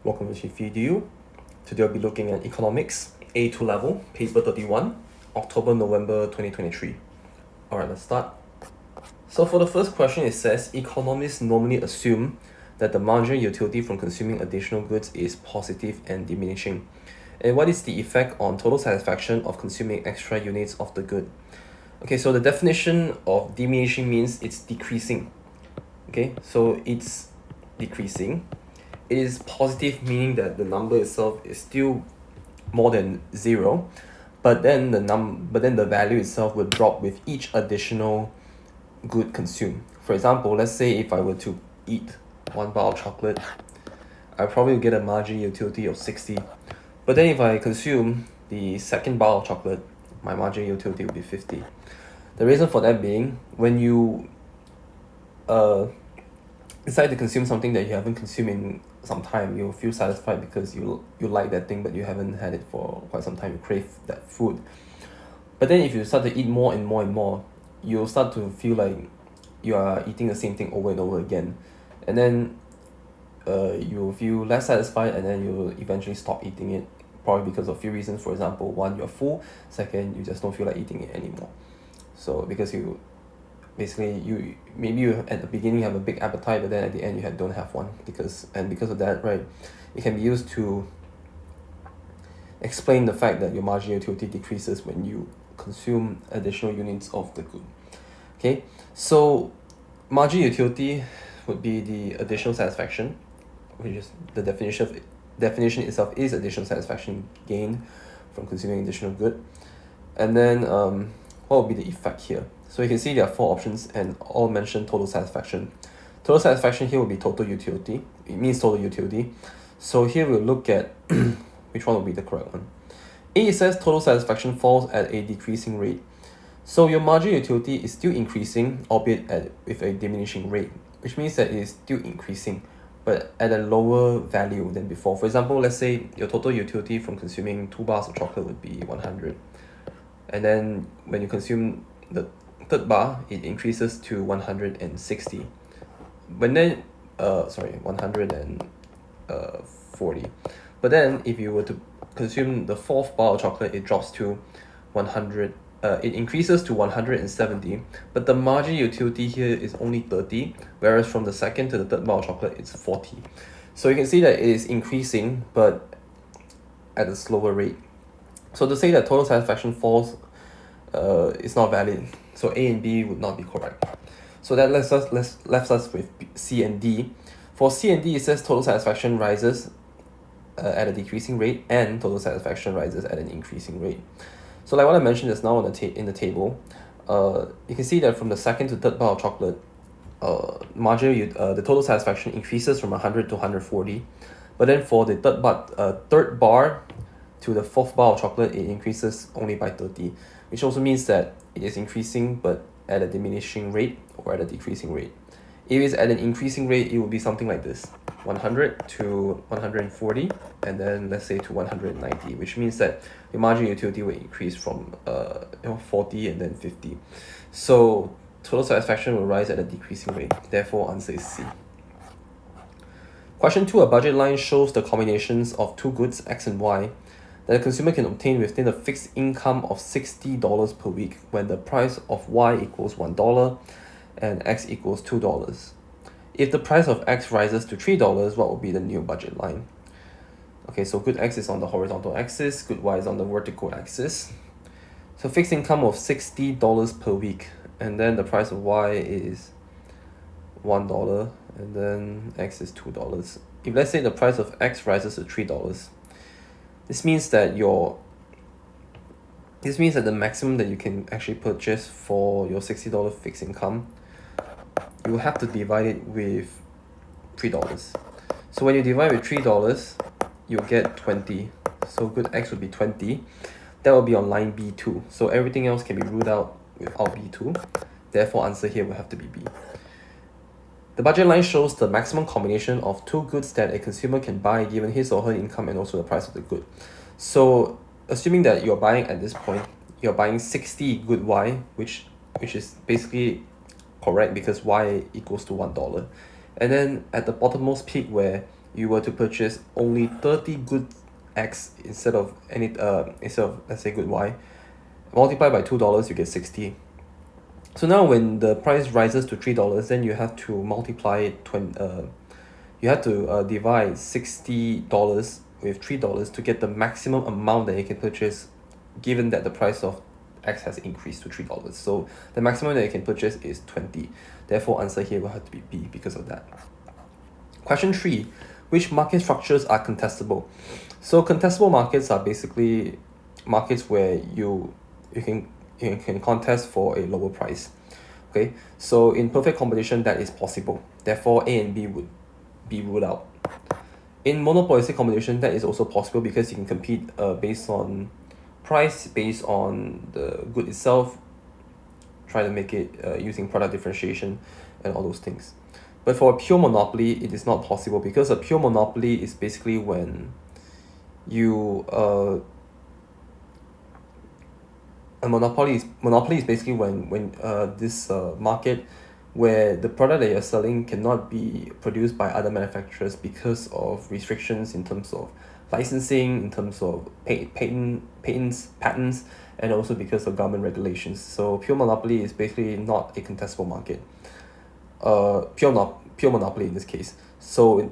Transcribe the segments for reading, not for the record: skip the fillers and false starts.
Welcome to qiphyedu. Today I'll be looking at economics, A2 level, paper 31, October-November 2023. Alright, let's start. So for the first question, it says, economists normally assume that the marginal utility from consuming additional goods is positive and diminishing. And what is the effect on total satisfaction of consuming extra units of the good? Okay, so the definition of diminishing means it's decreasing. Okay, so it's decreasing. It is positive, meaning that the number itself is still more than zero, but then the value itself will drop with each additional good consumed. For example, let's say if I were to eat one bar of chocolate, I probably will get a marginal utility of 60. But then if I consume the second bar of chocolate, my marginal utility will be 50. The reason for that being, when you decide to consume something that you haven't consumed in some time, you'll feel satisfied because you like that thing, but you haven't had it for quite some time. You crave that food. But then if you start to eat more and more and more, you'll start to feel like you are eating the same thing over and over again, and then you'll feel less satisfied, and then you'll eventually stop eating it, probably because of a few reasons. For example, one, you're full. Second, you just don't feel like eating it anymore. So because you at the beginning have a big appetite, but then at the end you don't have one, because of that, right, it can be used to explain the fact that your marginal utility decreases when you consume additional units of the good. Okay, so marginal utility would be the additional satisfaction, which is the definition itself is additional satisfaction gained from consuming additional good. And then what would be the effect here? So you can see there are four options and all mention total satisfaction. Total satisfaction here will be total utility. It means total utility. So here we'll look at which one will be the correct one. A says total satisfaction falls at a decreasing rate. So your marginal utility is still increasing, albeit with a diminishing rate, which means that it is still increasing, but at a lower value than before. For example, let's say your total utility from consuming 2 bars of chocolate would be 100. And then when you consume the third bar, it increases to 160. But then 140. But then if you were to consume the fourth bar of chocolate, it drops to 100. It increases to 170, but the marginal utility here is only 30, whereas from the second to the third bar of chocolate, it's 40. So you can see that it is increasing, but at a slower rate. So to say that total satisfaction falls is not valid. So A and B would not be correct. So that left us with C and D. For C and D, it says total satisfaction rises at a decreasing rate, and total satisfaction rises at an increasing rate. So like what I mentioned just now in the table, you can see that from the second to third bar of chocolate, the total satisfaction increases from 100 to 140. But then for the third bar to the fourth bar of chocolate, it increases only by 30, which also means that it is increasing but at a diminishing rate or at a decreasing rate. If it's at an increasing rate, it will be something like this: 100 to 140, and then let's say to 190, which means that your marginal utility will increase from 40 and then 50. So total satisfaction will rise at a decreasing rate. Therefore, answer is C. Question 2, a budget line shows the combinations of two goods, X and Y, that a consumer can obtain within a fixed income of $60 per week when the price of Y equals $1 and X equals $2. If the price of X rises to $3, what will be the new budget line? Okay, so good X is on the horizontal axis, good Y is on the vertical axis. So fixed income of $60 per week, and then the price of Y is $1, and then X is $2. If let's say the price of X rises to $3, this means that the maximum that you can actually purchase for your $60 fixed income, you will have to divide it with $3. So when you divide with $3, you'll get 20. So good X would be 20. That will be on line B2. So everything else can be ruled out without B2. Therefore, answer here will have to be B. The budget line shows the maximum combination of two goods that a consumer can buy given his or her income and also the price of the good. So assuming that you're buying at this point, you're buying 60 good Y, which is basically correct because Y equals to $1. And then at the bottommost peak where you were to purchase only 30 good X instead of let's say good Y, multiply by $2, you get 60. So now when the price rises to $3, then you have to multiply it you have to divide $60 with $3 to get the maximum amount that you can purchase, given that the price of X has increased to $3. So the maximum that you can purchase is 20. Therefore, answer here will have to be B because of that. Question 3. Which market structures are contestable? So contestable markets are basically markets where you can contest for a lower price. Okay, so in perfect competition that is possible. Therefore, A and B would be ruled out. In monopolistic competition, that is also possible because you can compete based on price, based on the good itself, try to make it using product differentiation and all those things. But for a pure monopoly, it is not possible because a pure monopoly is basically when you a monopoly is basically when this market where the product that you're selling cannot be produced by other manufacturers because of restrictions in terms of licensing, in terms of patents, and also because of government regulations. So pure monopoly is basically not a contestable market. Pure monopoly in this case. So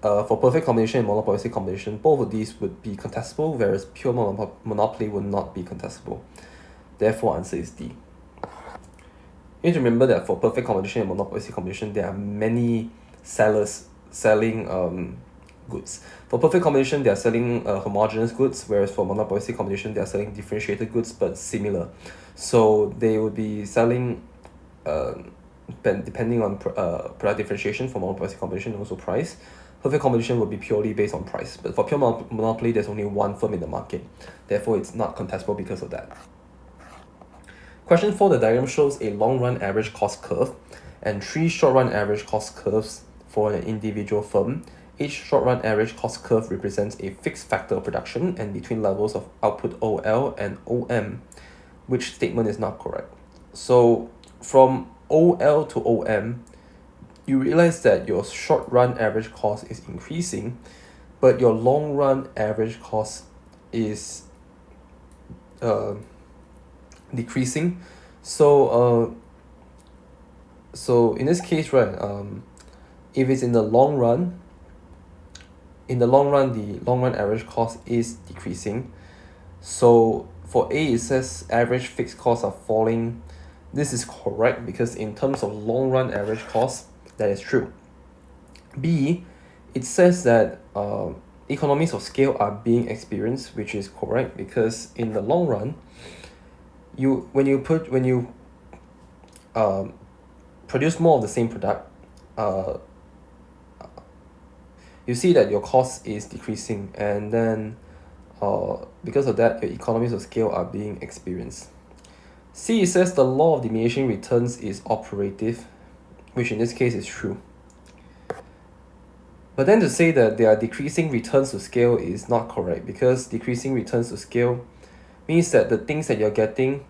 for perfect combination and monopolistic combination, both of these would be contestable, whereas pure monopoly would not be contestable. Therefore, answer is D. You need to remember that for perfect competition and monopolistic competition, there are many sellers selling goods. For perfect competition, they are selling homogeneous goods, whereas for monopolistic competition, they are selling differentiated goods but similar. So they will be selling depending on product differentiation for monopolistic competition and also price. Perfect competition will be purely based on price. But for pure monopoly, there's only one firm in the market. Therefore, it's not contestable because of that. Question 4, the diagram shows a long-run average cost curve and 3 short-run average cost curves for an individual firm. Each short-run average cost curve represents a fixed factor of production and between levels of output OL and OM. Which statement is not correct? So from OL to OM, you realize that your short-run average cost is increasing, but your long-run average cost is decreasing. So in this case, right, if it's in the long run, the long-run average cost is decreasing. So for A, it says average fixed costs are falling. This is correct because in terms of long-run average cost, that is true. B, it says that economies of scale are being experienced, which is correct because in the long run, when you produce more of the same product, you see that your cost is decreasing, and then because of that, your economies of scale are being experienced. C, it says the law of diminishing returns is operative, which in this case is true. But then to say that there are decreasing returns to scale is not correct because decreasing returns to scale means that the things that you're getting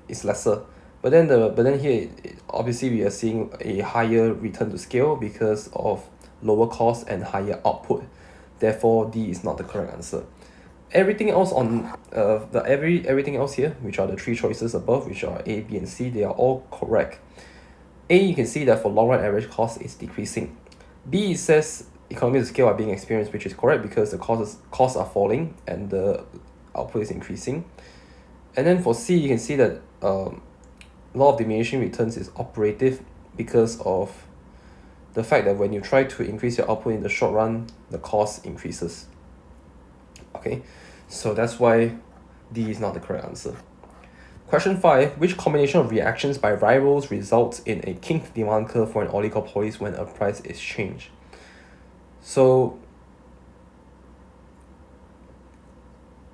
is lesser. But then here, obviously we are seeing a higher return to scale because of lower cost and higher output. Therefore, D is not the correct answer. Everything else on everything else here, which are the 3 choices above, which are A, B, and C, they are all correct. A, you can see that for long run average cost is decreasing. B, it says economies of scale are being experienced, which is correct because the costs are falling and the output is increasing. And then for C, you can see that law of diminishing returns is operative because of the fact that when you try to increase your output in the short run, the cost increases. Okay, so that's why D is not the correct answer. Question 5, which combination of reactions by rivals results in a kinked demand curve for an oligopoly when a price is changed? So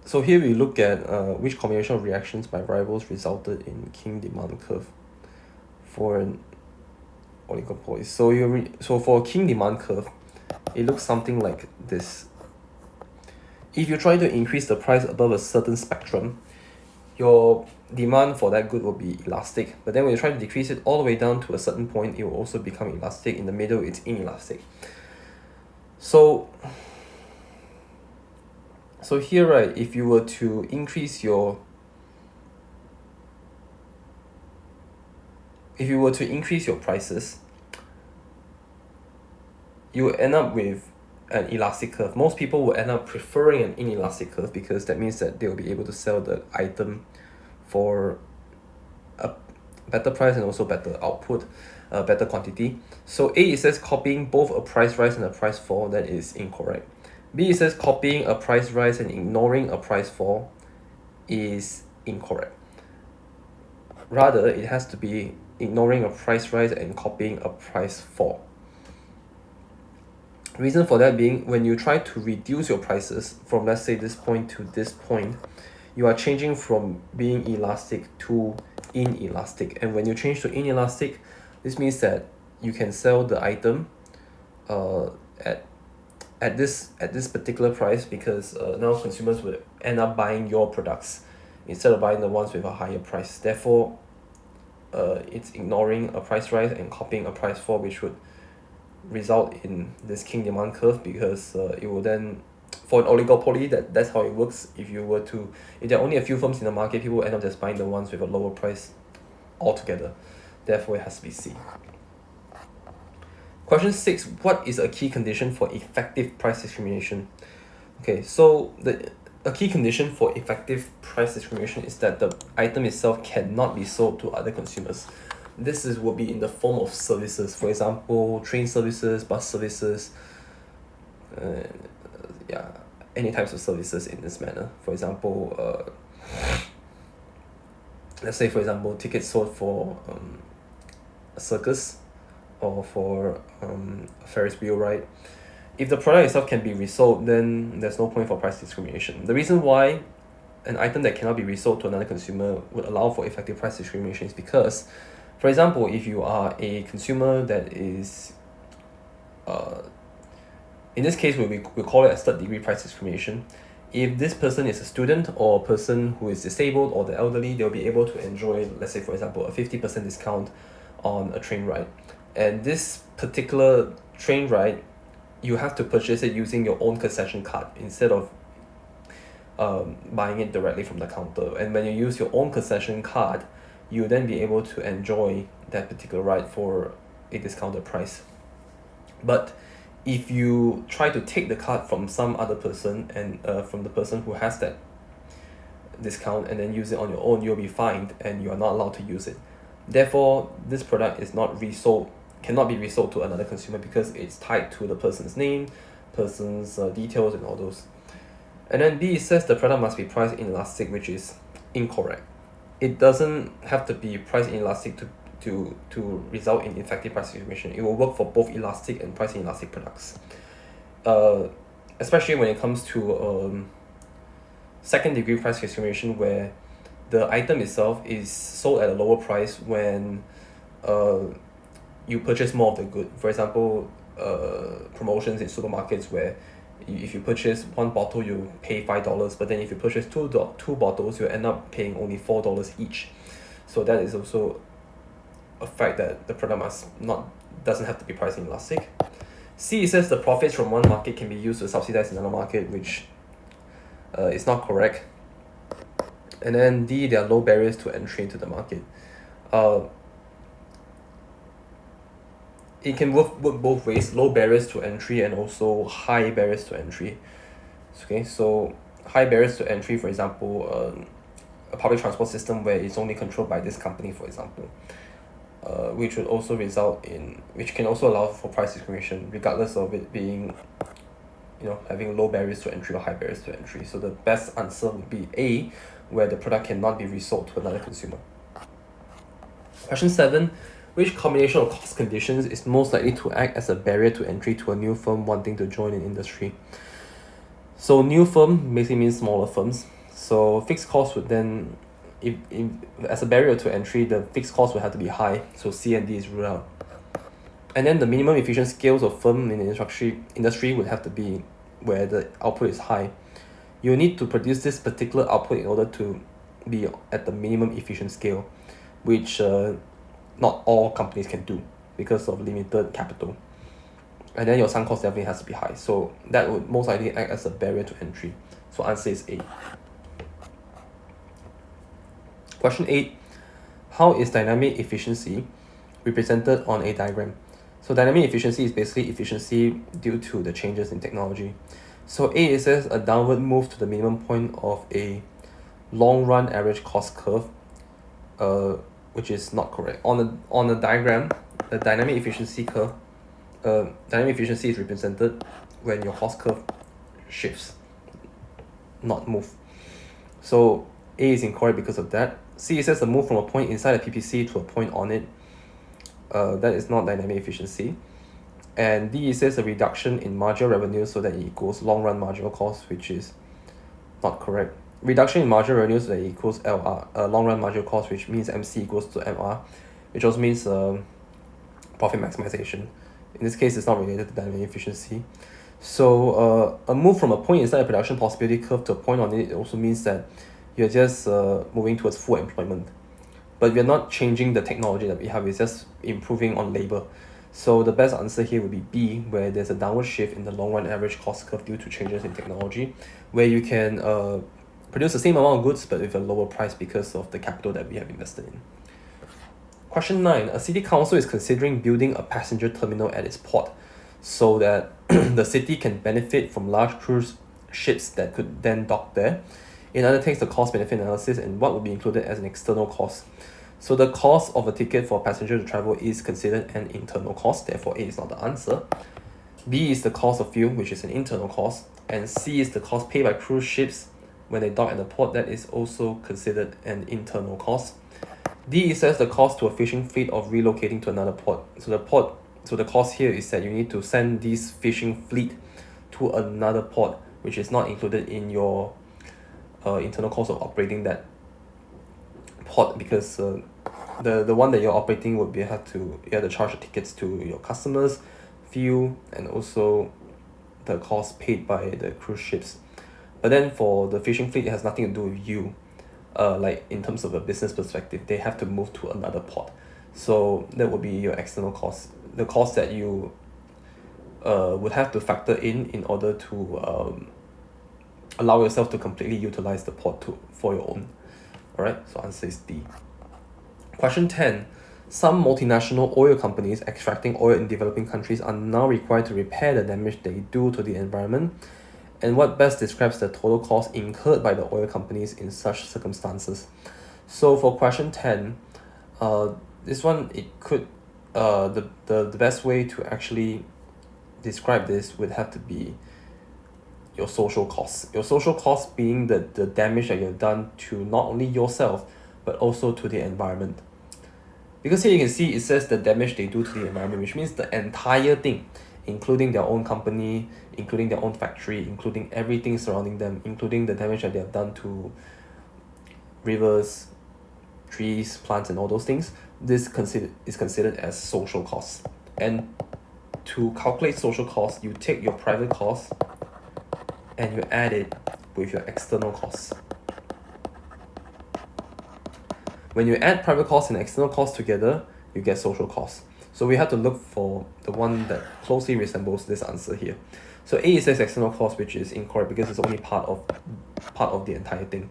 here we look at which combination of reactions by rivals resulted in kinked demand curve for an oligopoly. So for a kinked demand curve, it looks something like this. If you try to increase the price above a certain spectrum, your demand for that good will be elastic. But then when you try to decrease it all the way down to a certain point, it will also become elastic. In the middle, it's inelastic. So here, right, if you were to increase your prices, you will end up with an elastic curve. Most people will end up preferring an inelastic curve because that means that they'll be able to sell the item for a better price and also better output, better quantity. So A, it says copying both a price rise and a price fall. That is incorrect. B, it says copying a price rise and ignoring a price fall is incorrect. Rather, it has to be ignoring a price rise and copying a price fall. Reason for that being, when you try to reduce your prices from, let's say, this point to this point, you are changing from being elastic to inelastic. And when you change to inelastic, this means that you can sell the item at this particular price because now consumers will end up buying your products instead of buying the ones with a higher price. Therefore, it's ignoring a price rise and copying a price fall, which would result in this king demand curve because it will then, for an oligopoly, that's how it works. If there are only a few firms in the market, people will end up just buying the ones with a lower price altogether. Therefore, it has to be C. Question 6, what is a key condition for effective price discrimination? Okay, so a key condition for effective price discrimination is that the item itself cannot be sold to other consumers. This will be in the form of services. For example, train services, bus services, any types of services in this manner. For example, let's say, for example, tickets sold for a circus or for a Ferris wheel ride. If the product itself can be resold, then there's no point for price discrimination. The reason why an item that cannot be resold to another consumer would allow for effective price discrimination is because, for example, if you are a consumer that is, in this case, we call it a third degree price discrimination. If this person is a student or a person who is disabled or the elderly, they'll be able to enjoy, let's say, for example, a 50% discount on a train ride. And this particular train ride, you have to purchase it using your own concession card instead of buying it directly from the counter. And when you use your own concession card, you'll then be able to enjoy that particular ride for a discounted price. But if you try to take the card from some other person and from the person who has that discount and then use it on your own, you'll be fined and you are not allowed to use it. Therefore, this product is cannot be resold to another consumer because it's tied to the person's name, person's details and all those. And then B, says the product must be price inelastic, which is incorrect. It doesn't have to be price inelastic to result in effective price discrimination. It will work for both elastic and price inelastic products. Especially when it comes to second degree price discrimination, where the item itself is sold at a lower price when you purchase more of the good. For example, promotions in supermarkets where if you purchase one bottle, you pay $5, but then if you purchase two bottles, you end up paying only $4 each. So that is also a fact that the product doesn't have to be price inelastic. C, says the profits from one market can be used to subsidize another market, which is not correct. And then D, there are low barriers to entry into the market. It can work both ways, low barriers to entry and also high barriers to entry. Okay, so high barriers to entry, for example, a public transport system where it's only controlled by this company, for example, which can also allow for price discrimination, regardless of it being, having low barriers to entry or high barriers to entry. So the best answer would be A, where the product cannot be resold to another consumer. Question 7. Which combination of cost conditions is most likely to act as a barrier to entry to a new firm wanting to join an industry? So new firm basically means smaller firms. So fixed costs would then, if as a barrier to entry, the fixed costs would have to be high. So C and D is ruled out. And then the minimum efficient scales of firm in the industry would have to be where the output is high. You need to produce this particular output in order to be at the minimum efficient scale, which not all companies can do because of limited capital. and then your sunk cost definitely has to be high. So that would most likely act as a barrier to entry. So answer is A. Question 8. How is dynamic efficiency represented on a diagram? So dynamic efficiency is basically efficiency due to the changes in technology. So A, it says a downward move to the minimum point of a long run average cost curve, which is not correct. On the diagram, the dynamic efficiency curve, dynamic efficiency is represented when your cost curve shifts, not move. So A is incorrect because of that. C, it says a move from a point inside a PPC to a point on it. That is not dynamic efficiency. And D, it says a reduction in marginal revenue so that it equals long run marginal cost, which is not correct. Reduction in marginal revenue so that it equals LR, long run marginal cost, which means MC equals to MR, which also means profit maximization. In this case, it's not related to dynamic efficiency. So a move from a point inside a production possibility curve to a point on it also means that you're just moving towards full employment. But we're not changing the technology that we have, it's just improving on labor. So the best answer here would be B, where there's a downward shift in the long run average cost curve due to changes in technology, where you can produce the same amount of goods but with a lower price because of the capital that we have invested in. Question 9. A city council is considering building a passenger terminal at its port so that the city can benefit from large cruise ships that could then dock there. It undertakes the cost-benefit analysis and what would be included as an external cost. So the cost of a ticket for a passenger to travel is considered an internal cost, therefore A is not the answer. B is the cost of fuel, which is an internal cost, and C is the cost paid by cruise ships when they dock at the port, that is also considered an internal cost. D says the cost to a fishing fleet of relocating to another port. So the cost here is that you need to send this fishing fleet to another port, which is not included in your internal cost of operating that port, because the one that you're operating would be you have to charge the tickets to your customers, fuel, and also the cost paid by the cruise ships. But then for the fishing fleet, it has nothing to do with you. Like in terms of a business perspective, they have to move to another port. So that would be your external cost, the cost that you would have to factor in order to allow yourself to completely utilize the port for your own. Alright, so answer is D. Question 10. Some multinational oil companies extracting oil in developing countries are now required to repair the damage they do to the environment, and what best describes the total cost incurred by the oil companies in such circumstances? So for question 10, this one, it could the best way to actually describe this would have to be your social costs. Your social costs being the damage that you've done to not only yourself but also to the environment. Because here you can see it says the damage they do to the environment, which means the entire thing, including their own company, including their own factory, including everything surrounding them, including the damage that they have done to rivers, trees, plants, and all those things. This is considered as social costs. And to calculate social costs, you take your private costs and you add it with your external costs. When you add private costs and external costs together, you get social costs. So we have to look for the one that closely resembles this answer here. So A says external cost, which is incorrect because it's only part of the entire thing.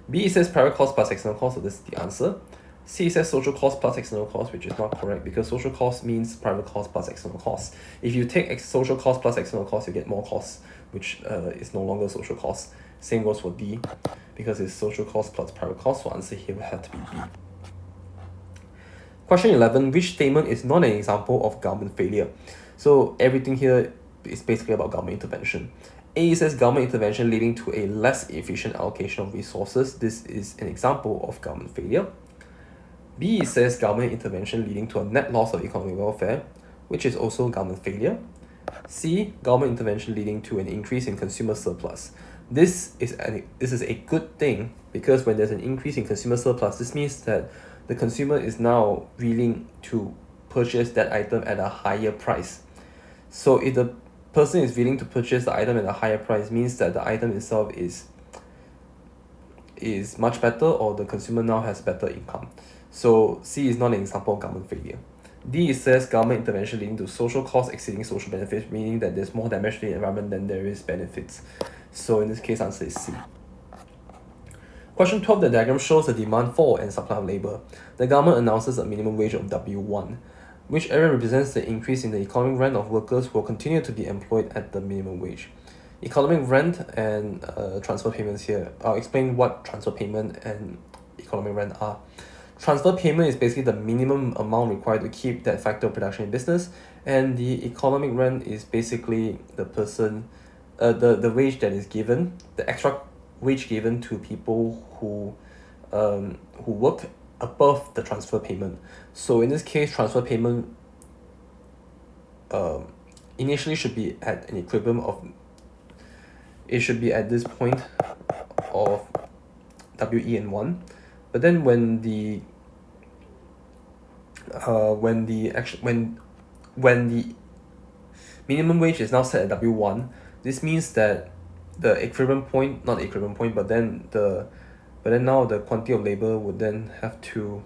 B says private cost plus external cost, so this is the answer. C says social cost plus external cost, which is not correct because social cost means private cost plus external cost. If you take social cost plus external cost, you get more costs, which is no longer social cost. Same goes for D, because it's social cost plus private cost, so answer here would have to be B. Question 11, which statement is not an example of government failure? So everything here is basically about government intervention. A says government intervention leading to a less efficient allocation of resources. This is an example of government failure. B says government intervention leading to a net loss of economic welfare, which is also government failure. C, government intervention leading to an increase in consumer surplus. This is a good thing because when there's an increase in consumer surplus, this means that the consumer is now willing to purchase that item at a higher price. So if the person is willing to purchase the item at a higher price, means that the item itself is much better, or the consumer now has better income. So C is not an example of government failure. D, it says government intervention leading to social costs exceeding social benefits, meaning that there's more damage to the environment than there is benefits. So in this case, answer is C. Question 12, the diagram shows the demand for and supply of labor. The government announces a minimum wage of W1, which area represents the increase in the economic rent of workers who will continue to be employed at the minimum wage. Economic rent and transfer payments here. I'll explain what transfer payment and economic rent are. Transfer payment is basically the minimum amount required to keep that factor of production in business, and the economic rent is basically the wage that is given, the extra wage given to people who work above the transfer payment. So in this case, transfer payment initially should be at an equivalent of, it should be at this point of WEN1, but then when the minimum wage is now set at W1, this means that the equivalent point, not the equivalent point, but then now the quantity of labor would then have to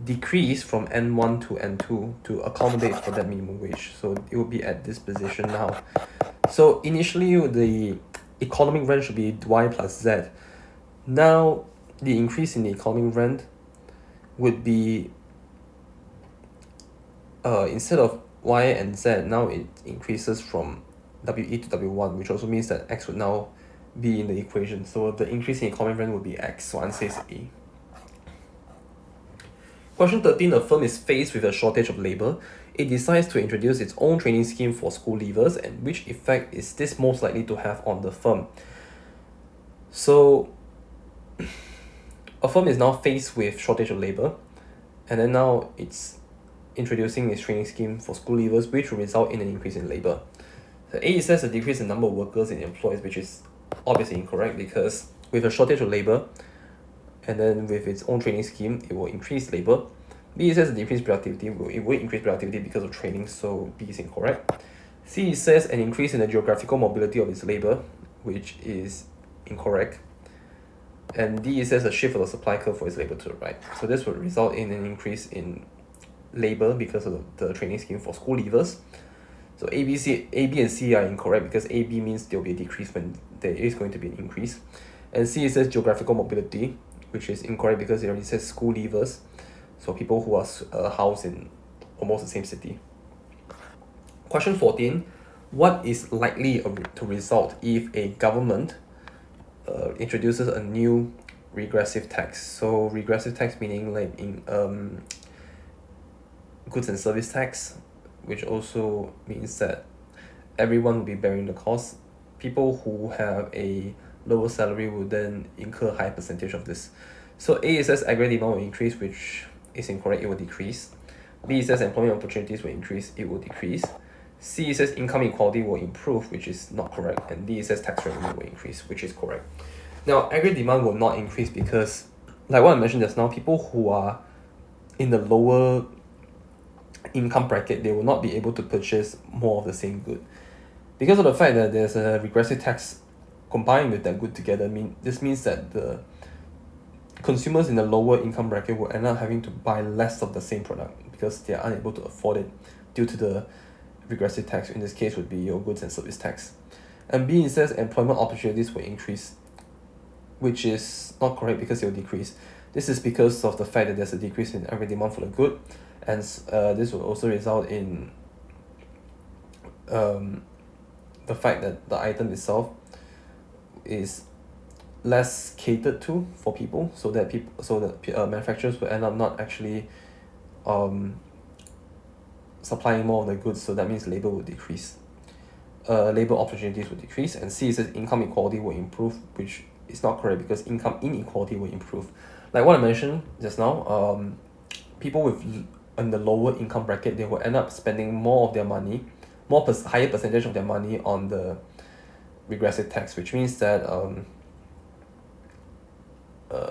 decrease from N1 to N2 to accommodate for that minimum wage. So it will be at this position now. So initially the economic rent should be Y plus Z. Now the increase in the economic rent would be instead of Y and Z, now it increases from WE to W1, which also means that X would now be in the equation. So the increase in economic rent would be X, so answer is A. Question 13, a firm is faced with a shortage of labor. It decides to introduce its own training scheme for school leavers, and which effect is this most likely to have on the firm? So a firm is now faced with shortage of labor, and then now it's introducing its training scheme for school leavers, which will result in an increase in labor. So A, says a decrease in number of workers and employees, which is obviously incorrect, because with a shortage of labor and then with its own training scheme, it will increase labor. B, says a decreased productivity, it will increase productivity because of training, so B is incorrect. C, says an increase in the geographical mobility of its labor, which is incorrect. And D, says a shift of the supply curve for its labor to the right. So this would result in an increase in labor because of the training scheme for school leavers. So A, B, and C are incorrect, because A, B means there will be a decrease when there is going to be an increase. And C, says geographical mobility, which is incorrect because it already says school leavers, so people who are housed in almost the same city. Question 14, what is likely to result if a government introduces a new regressive tax? So regressive tax meaning like in goods and service tax, which also means that everyone will be bearing the cost. People who have a lower salary will then incur a higher percentage of this. So A, says aggregate demand will increase, which is incorrect, it will decrease. B, says employment opportunities will increase, it will decrease. C, says income equality will improve, which is not correct. And D, says tax revenue will increase, which is correct. Now, aggregate demand will not increase because, like what I mentioned just now, people who are in the lower income bracket, they will not be able to purchase more of the same good. Because of the fact that there's a regressive tax combined with that good together, this means that the consumers in the lower income bracket will end up having to buy less of the same product because they are unable to afford it due to the regressive tax. In this case would be your goods and service tax. And B, it says employment opportunities will increase, which is not correct because it will decrease. This is because of the fact that there's a decrease in aggregate demand for the good, and this will also result in the fact that the item itself is less catered to for people, so that manufacturers will end up not actually supplying more of the goods, so that means labor will decrease. Labor opportunities will decrease. And C, says income equality will improve, which is not correct because income inequality will improve. Like what I mentioned just now, people in the lower income bracket, they will end up spending more of their money, higher percentage of their money on the regressive tax, which means that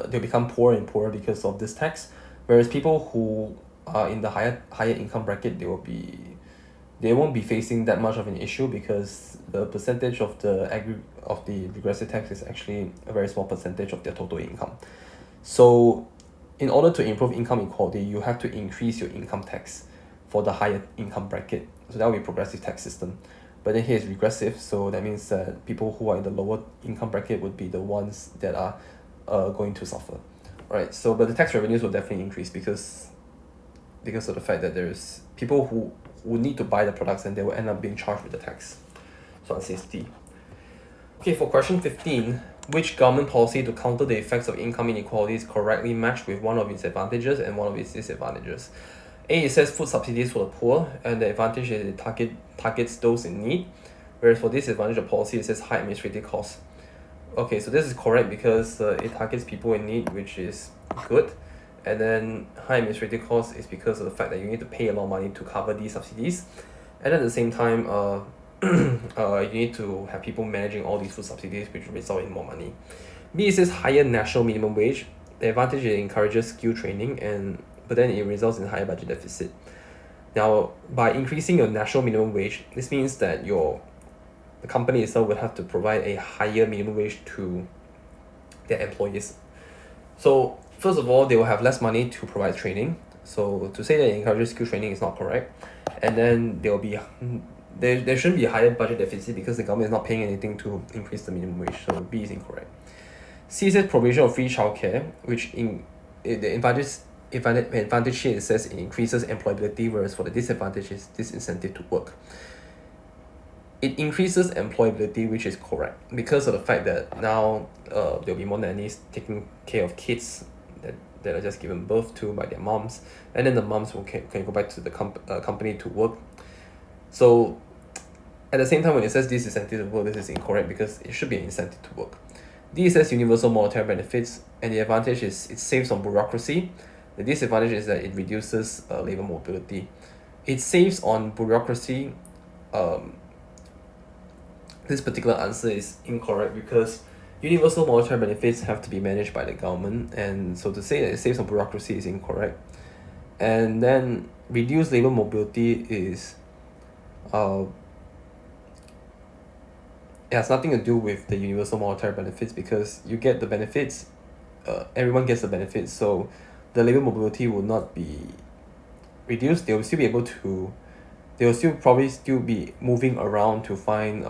they'll become poorer and poorer because of this tax, whereas people who are in the higher income bracket, they won't be facing that much of an issue because the percentage of the regressive tax is actually a very small percentage of their total income. So in order to improve income equality, you have to increase your income tax. for the higher income bracket. So that will be progressive tax system. But then here is regressive, so that means that people who are in the lower income bracket would be the ones that are going to suffer. Right, so but the tax revenues will definitely increase because of the fact that there's people who need to buy the products and they will end up being charged with the tax. So answer is D. Okay, for question 15, which government policy to counter the effects of income inequality is correctly matched with one of its advantages and one of its disadvantages? A, it says food subsidies for the poor, and the advantage is it targets those in need, whereas for disadvantage of policy, it says high administrative costs. Okay, so this is correct because it targets people in need, which is good, and then high administrative costs is because of the fact that you need to pay a lot of money to cover these subsidies, and at the same time, you need to have people managing all these food subsidies, which result in more money. B, it says higher national minimum wage. The advantage is it encourages skill training, but then it results in higher budget deficit. Now, by increasing your national minimum wage, this means that the company itself will have to provide a higher minimum wage to their employees. So first of all, they will have less money to provide training. So to say that it encourages skill training is not correct. And then there shouldn't be a higher budget deficit because the government is not paying anything to increase the minimum wage. So B is incorrect. C says provision of free childcare, which the advantage here, it says it increases employability, whereas for the disadvantage is disincentive to work. It increases employability, which is correct because of the fact that now there'll be more nannies taking care of kids that are just given birth to by their moms, and then the moms can go back to the company to work. So at the same time, when it says disincentive to work, this is incorrect because it should be an incentive to work. D says universal monetary benefits, and the advantage is it saves on bureaucracy. The disadvantage is that it reduces labor mobility. It saves on bureaucracy. This particular answer is incorrect because universal monetary benefits have to be managed by the government, and so to say that it saves on bureaucracy is incorrect. And then reduced labor mobility is it has nothing to do with the universal monetary benefits because you get the benefits, everyone gets the benefits, so the labor mobility will not be reduced. They will probably still be moving around to find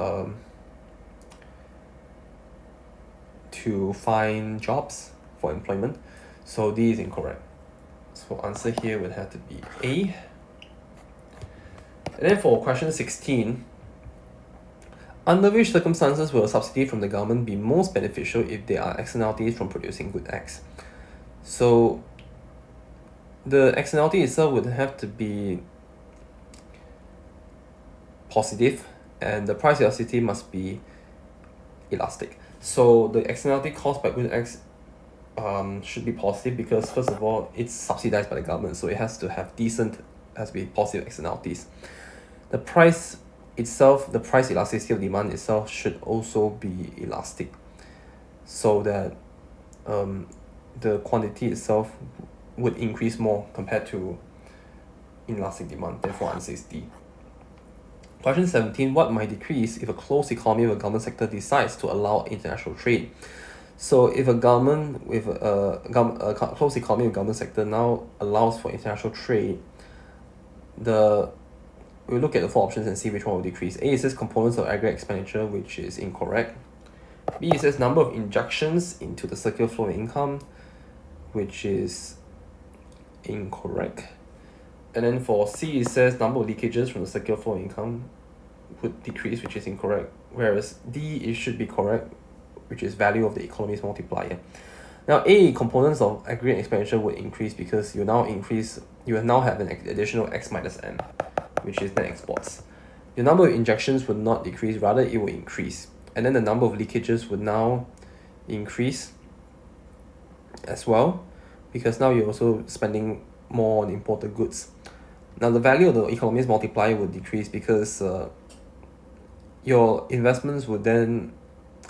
jobs for employment. So D is incorrect. So answer here would have to be A. And then for question 16, under which circumstances will a subsidy from the government be most beneficial if there are externalities from producing good X? So the externality itself would have to be positive, and the price elasticity must be elastic. So the externality caused by good X should be positive because first of all, it's subsidized by the government, so it has to be positive externalities. The price elasticity of demand itself should also be elastic, so that the quantity itself would increase more compared to inelastic demand. Therefore, answer is D. Question 17, what might decrease if a closed economy of a government sector decides to allow international trade? So if a government with a closed economy of government sector now allows for international trade, we'll look at the four options and see which one will decrease. A, it says components of aggregate expenditure, which is incorrect. B, it says number of injections into the circular flow of income, which is incorrect. And then for C, it says number of leakages from the circular flow of income would decrease, which is incorrect. Whereas D, it should be correct, which is value of the economy's multiplier. Now A, components of aggregate expenditure would increase because you now have an additional X minus N, which is net exports. The number of injections would not decrease, rather it will increase. And then the number of leakages would now increase as well, because now you're also spending more on imported goods. Now the value of the economy's multiplier would decrease because your investments would then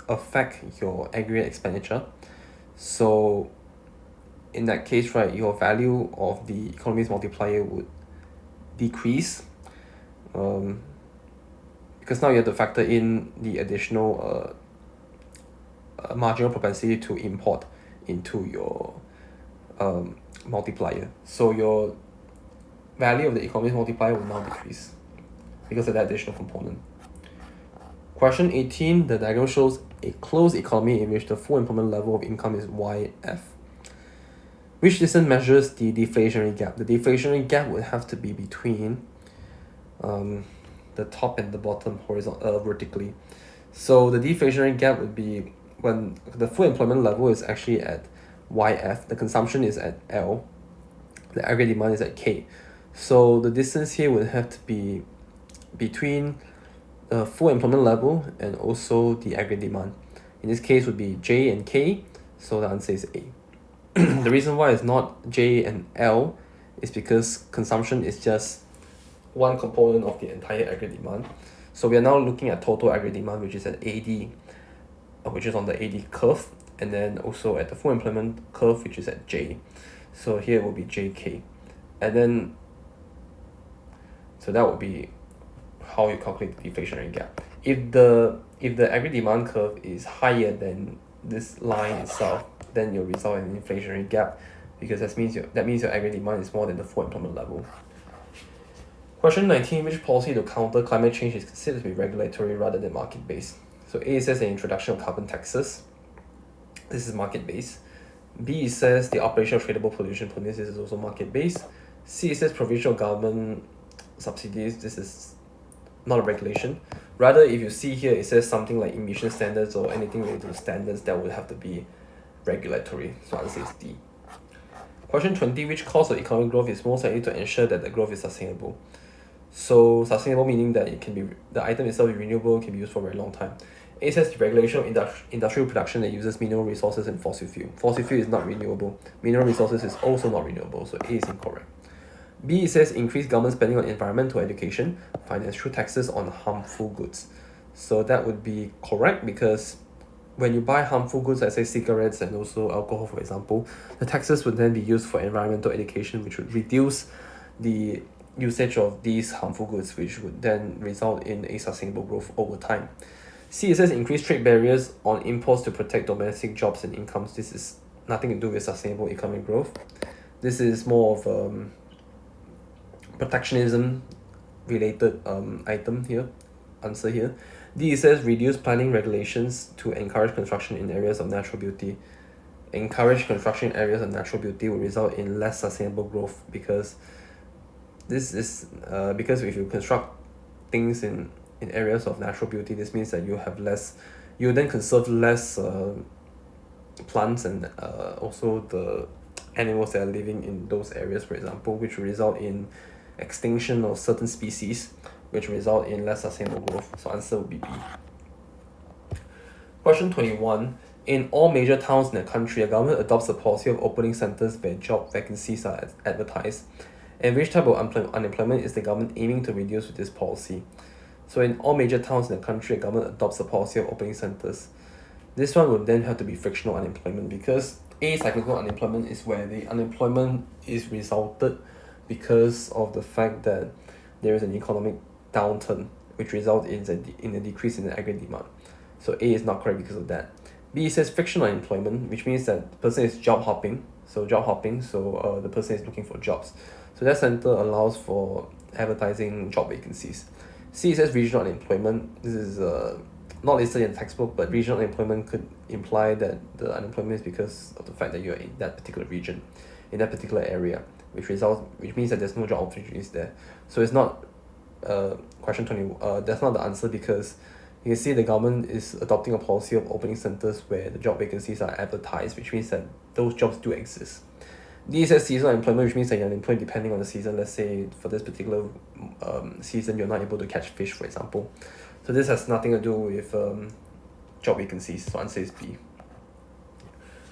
affect your aggregate expenditure. So in that case, right, your value of the economy's multiplier would decrease, because now you have to factor in the additional marginal propensity to import into your multiplier. So value of the economic multiplier will now decrease because of that additional component. Question 18, the diagram shows a closed economy in which the full employment level of income is YF. Which distance measures the deflationary gap? The deflationary gap would have to be between the top and the bottom vertically. So the deflationary gap would be when the full employment level is actually at YF, the consumption is at L, the aggregate demand is at K. So the distance here would have to be between the full employment level and also the aggregate demand. In this case would be J and K, so the answer is A. The reason why it's not J and L is because consumption is just one component of the entire aggregate demand. So we are now looking at total aggregate demand, which is at AD, which is on the AD curve, and then also at the full employment curve, which is at J. So here will be JK. And then, so that would be how you calculate the deflationary gap. If the aggregate demand curve is higher than this line itself, then you'll result in an inflationary gap, because that means your aggregate demand is more than the full employment level. Question 19, which policy to counter climate change is considered to be regulatory rather than market-based? So A says the introduction of carbon taxes. This is market-based. B says the operation of tradable pollution permits. This is also market-based. C says provincial government subsidies. This is not a regulation. Rather, if you see here, it says something like emission standards or anything related to standards, that would have to be regulatory. So answer is D. Question 20, which cause of economic growth is most likely to ensure that the growth is sustainable? So sustainable meaning that it can be, the item itself is renewable, can be used for a very long time. A says the regulation of industrial production that uses mineral resources and fossil fuel. Fossil fuel is not renewable. Mineral resources is also not renewable, so A is incorrect. B says increased government spending on environmental education, financed through taxes on harmful goods. So that would be correct, because when you buy harmful goods, like say cigarettes and also alcohol, for example, the taxes would then be used for environmental education, which would reduce the usage of these harmful goods, which would then result in a sustainable growth over time. C says increased trade barriers on imports to protect domestic jobs and incomes. This is nothing to do with sustainable economic growth. This is more of protectionism related item here, answer here. D says reduce planning regulations to encourage construction in areas of natural beauty. Encourage construction in areas of natural beauty will result in less sustainable growth, because this is because if you construct things in areas of natural beauty, this means that you then conserve less plants and also the animals that are living in those areas, for example, which will result in extinction of certain species, which result in less sustainable growth. So answer would be B. Question 21. In all major towns in the country, a government adopts a policy of opening centres where job vacancies are advertised. And which type of unemployment is the government aiming to reduce with this policy? So in all major towns in the country, a government adopts a policy of opening centres. This one would then have to be frictional unemployment, because A, cyclical unemployment, is where the unemployment is resulted because of the fact that there is an economic downturn, which results in a decrease in the aggregate demand. So A is not correct because of that. B says frictional unemployment, which means that the person is job hopping. So the person is looking for jobs. So that center allows for advertising job vacancies. C says regional unemployment. This is not listed in the textbook, but regional unemployment could imply that the unemployment is because of the fact that you're in that particular region, in that particular area, which means that there's no job opportunities there. So it's not question 20. That's not the answer, because you can see the government is adopting a policy of opening centers where the job vacancies are advertised, which means that those jobs do exist. D says seasonal employment, which means that you're unemployed depending on the season. Let's say for this particular season, you're not able to catch fish, for example. So this has nothing to do with job vacancies. So answer is B.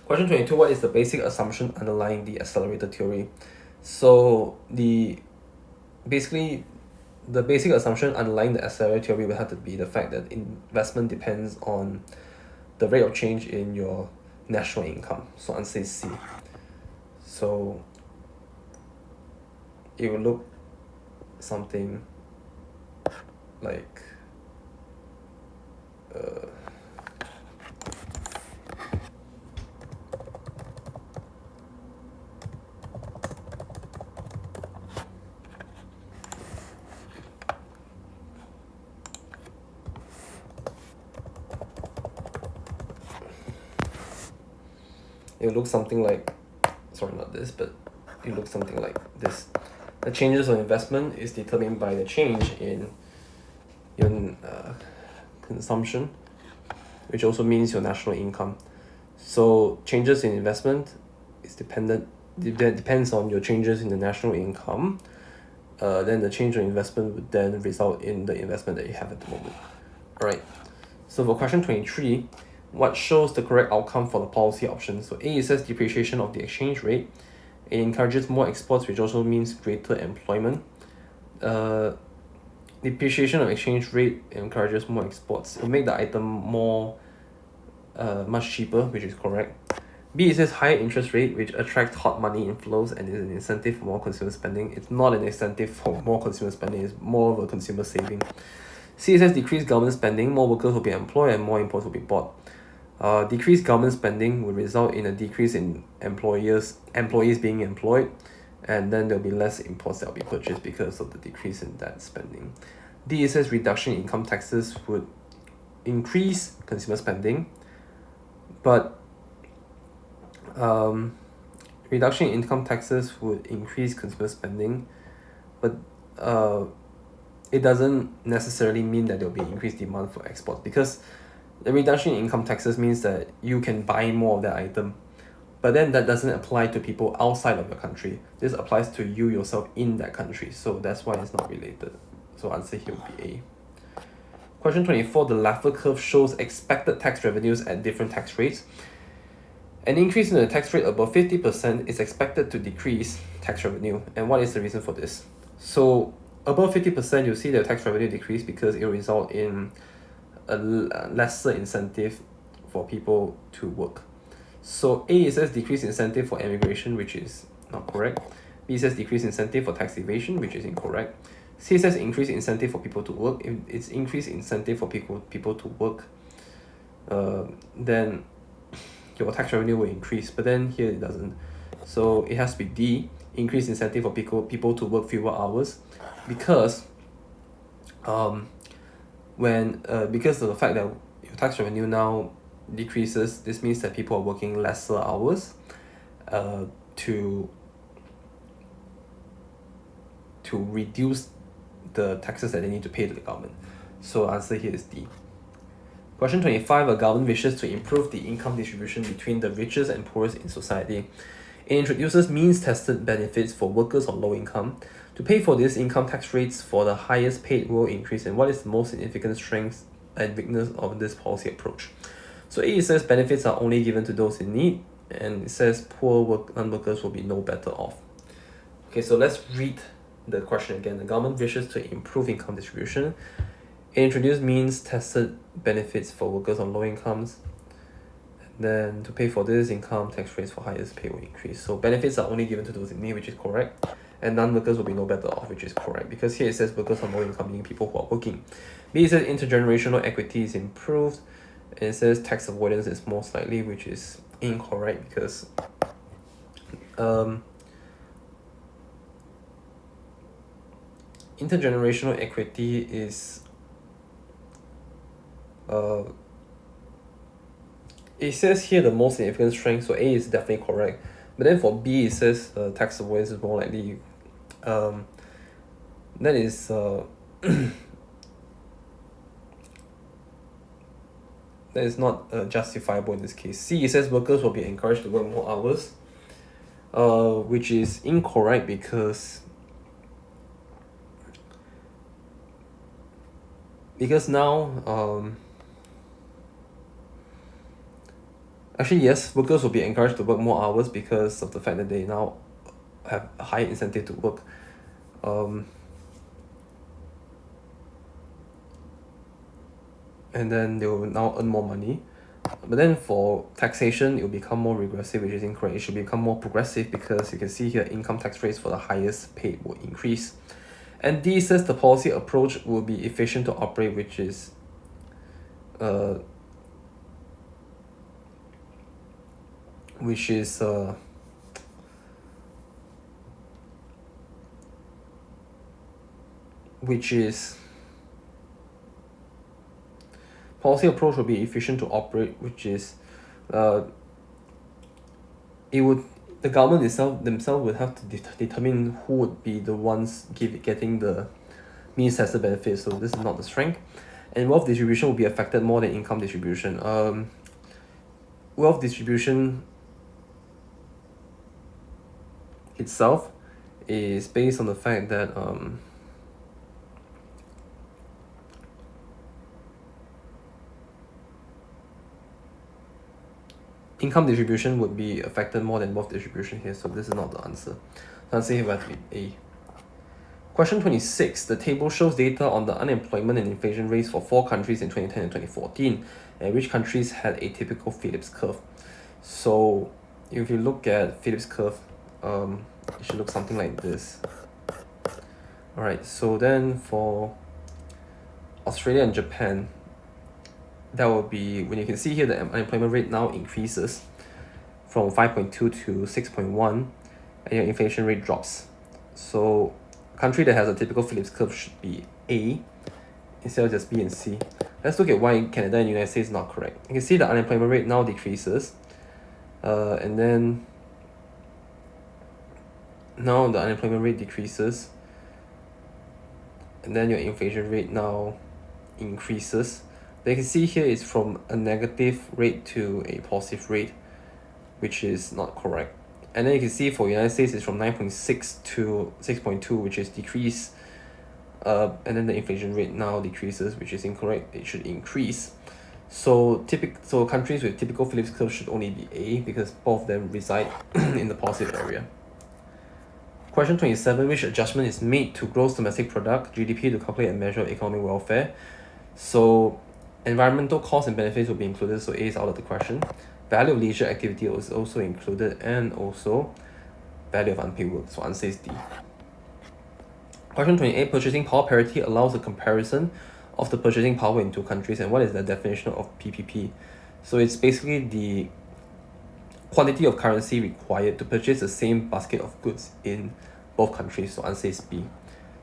Question 22. What is the basic assumption underlying the accelerator theory? So the basic assumption underlying the accelerator theory will have to be the fact that investment depends on the rate of change in your national income. So answer is C. So it will look something like it looks something like, sorry, not this, but it looks something like this. The changes on investment is determined by the change in your consumption, which also means your national income. So changes in investment is depends on your changes in the national income. Then the change in investment would then result in the investment that you have at the moment. Alright, so for question 23, what shows the correct outcome for the policy option? So A, it says depreciation of the exchange rate. It encourages more exports, which also means greater employment. Depreciation of exchange rate encourages more exports. It will make the item more much cheaper, which is correct. B, it says higher interest rate, which attracts hot money inflows and is an incentive for more consumer spending. It's not an incentive for more consumer spending, it's more of a consumer saving. C, it says decreased government spending, more workers will be employed and more imports will be bought. Decreased government spending will result in a decrease in employees being employed, and then there'll be less imports that will be purchased because of the decrease in that spending. D, it says reduction in income taxes would increase consumer spending, but reduction in income taxes would increase consumer spending, but it doesn't necessarily mean that there will be increased demand for exports, because the reduction in income taxes means that you can buy more of that item, but then that doesn't apply to people outside of your country. This applies to you yourself in that country, so that's why it's not related. So answer here would be A. Question 24, the Laffer curve shows expected tax revenues at different tax rates. An increase in the tax rate above 50% is expected to decrease tax revenue. And what is the reason for this? So above 50%, you'll see the tax revenue decrease because it will result in a lesser incentive for people to work. So A, it says decrease incentive for immigration, which is not correct. B says decrease incentive for tax evasion, which is incorrect. C says increase incentive for people to work. If it's increased incentive for people to work, then your tax revenue will increase, but then here it doesn't. So it has to be D, increase incentive for people to work fewer hours, because because of the fact that your tax revenue now decreases, this means that people are working lesser hours to reduce the taxes that they need to pay to the government. So answer here is D. Question 25, a government wishes to improve the income distribution between the richest and poorest in society. It introduces means-tested benefits for workers on low income. To pay for this, income tax rates for the highest paid will increase. And what is the most significant strength and weakness of this policy approach? So A, it says benefits are only given to those in need, and it says poor non-workers will be no better off. Okay, so let's read the question again. The government wishes to improve income distribution. It introduced means-tested benefits for workers on low incomes. And then to pay for this, income tax rates for highest pay will increase. So benefits are only given to those in need, which is correct. And non-workers will be no better off, which is correct. Because here it says workers on low income, meaning people who are working. B, it says intergenerational equity is improved. And it says tax avoidance is most likely, which is incorrect because intergenerational equity is it says here the most significant strength, so A is definitely correct. But then for B, it says tax avoidance is more likely. That is that is not justifiable in this case. C, it says workers will be encouraged to work more hours, which is incorrect because now actually yes, workers will be encouraged to work more hours because of the fact that they now have a high incentive to work. And then they will now earn more money. But then for taxation, it will become more regressive, which is incorrect. It should become more progressive because you can see here income tax rates for the highest paid will increase. And D says the policy approach will be efficient to operate, which is policy approach will be efficient to operate, which is the government themselves would have to determine who would be the ones getting the means tested benefits. So this is not the strength, and wealth distribution will be affected more than income distribution. Wealth distribution itself is based on the fact that income distribution would be affected more than wealth distribution here, so this is not the answer. The answer here would have to be A. Question 26. The table shows data on the unemployment and inflation rates for 4 countries in 2010 and 2014, and which countries had a typical Phillips curve. So if you look at Phillips curve, it should look something like this. Alright, so then for Australia and Japan, that would be, when you can see here, the unemployment rate now increases from 5.2 to 6.1, and your inflation rate drops. So a country that has a typical Phillips curve should be A instead of just B and C. Let's look at why Canada and United States is not correct. You can see the unemployment rate now decreases, and then now the unemployment rate decreases, and then your inflation rate now increases. But you can see here it's from a negative rate to a positive rate, which is not correct. And then you can see for United States it's from 9.6 to 6.2, which is decrease. And then the inflation rate now decreases, which is incorrect. It should increase. So countries with typical Phillips curve should only be A, because both of them reside in the positive area. Question 27. Which adjustment is made to gross domestic product, GDP, to calculate and measure economic welfare? So environmental costs and benefits will be included, so A is out of the question. Value of leisure activity is also included, and also value of unpaid work, so answer is D. Question 28. Purchasing power parity allows a comparison of the purchasing power in 2 countries, and what is the definition of PPP? So it's basically the quantity of currency required to purchase the same basket of goods in both countries, so answer is B.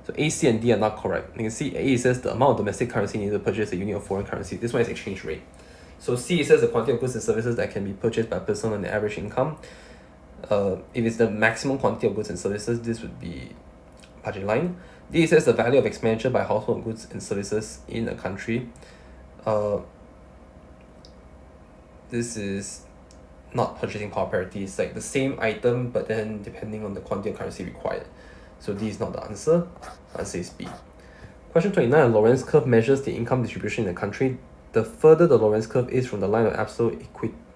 So A, C, and D are not correct. You can see A says the amount of domestic currency needed to purchase a unit of foreign currency. This one is exchange rate. So C says the quantity of goods and services that can be purchased by a person on the average income. If it's the maximum quantity of goods and services, this would be budget line. D says the value of expenditure by household goods and services in a country. This is not purchasing power parity. It's like the same item, but then depending on the quantity of currency required. So D is not the answer. Answer is B. Question 29. A Lorenz curve measures the income distribution in a country. The further the Lorenz curve is from the line of absolute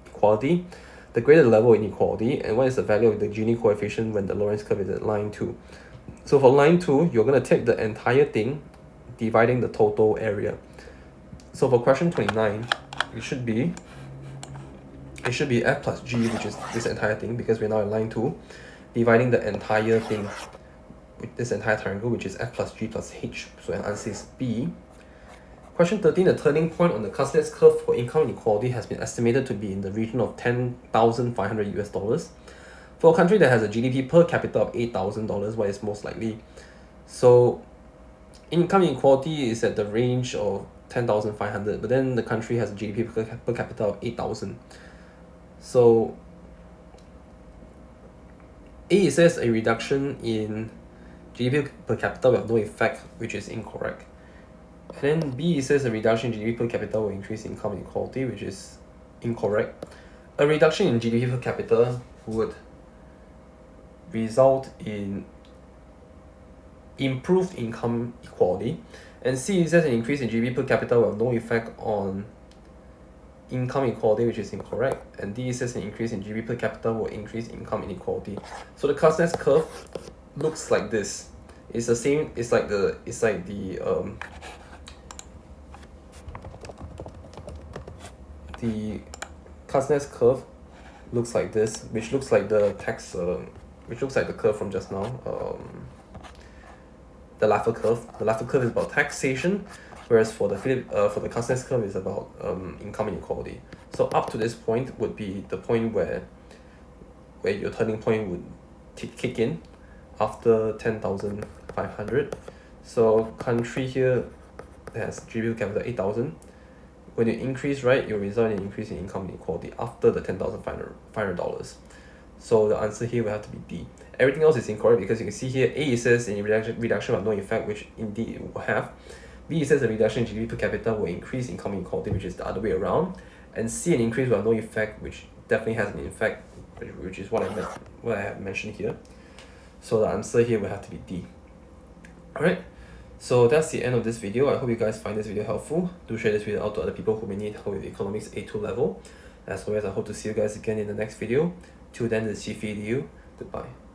equality, the greater the level of inequality, and what is the value of the Gini coefficient when the Lorenz curve is at line 2. So for line 2, you're going to take the entire thing, dividing the total area. So for question 29, it should be F plus G, which is this entire thing, because we're now in line 2, dividing the entire thing with this entire triangle, which is F plus G plus H. So an answer is B. Question 13. The turning point on the Kuznets curve for income inequality has been estimated to be in the region of $10,500 US. For a country that has a GDP per capita of $8,000, what is most likely? So income inequality is at the range of 10,500, but then the country has a GDP per capita of 8,000. So A says a reduction in GDP per capita will have no effect, which is incorrect. And then B says a reduction in GDP per capita will increase income inequality, which is incorrect. A reduction in GDP per capita would result in improved income equality. And C says an increase in GDP per capita will have no effect on income equality, which is incorrect. And D says an increase in GDP per capita will increase income inequality. So the Kuznets curve looks like this. It's the same. It's like the Kuznets curve looks like this, which looks like the curve from just now. The Laffer curve. The Laffer curve is about taxation, whereas for the Kuznets curve is about income inequality. So up to this point would be the point where your turning point would kick in after 10,500. So country here has GDP per capita 8,000. When you increase, right, you result in an increase in income inequality after the $10,500. So the answer here will have to be D. Everything else is incorrect because you can see here A says in reduction of no effect, which indeed it will have. B says the reduction in GDP per capita will increase income inequality, which is the other way around. And C, an increase will have no effect, which definitely has an effect, which is what I have mentioned here. So the answer here will have to be D. Alright, so that's the end of this video. I hope you guys find this video helpful. Do share this video out to other people who may need help with economics A2 level. As always, I hope to see you guys again in the next video. Till then, this is qiphyedu. Goodbye.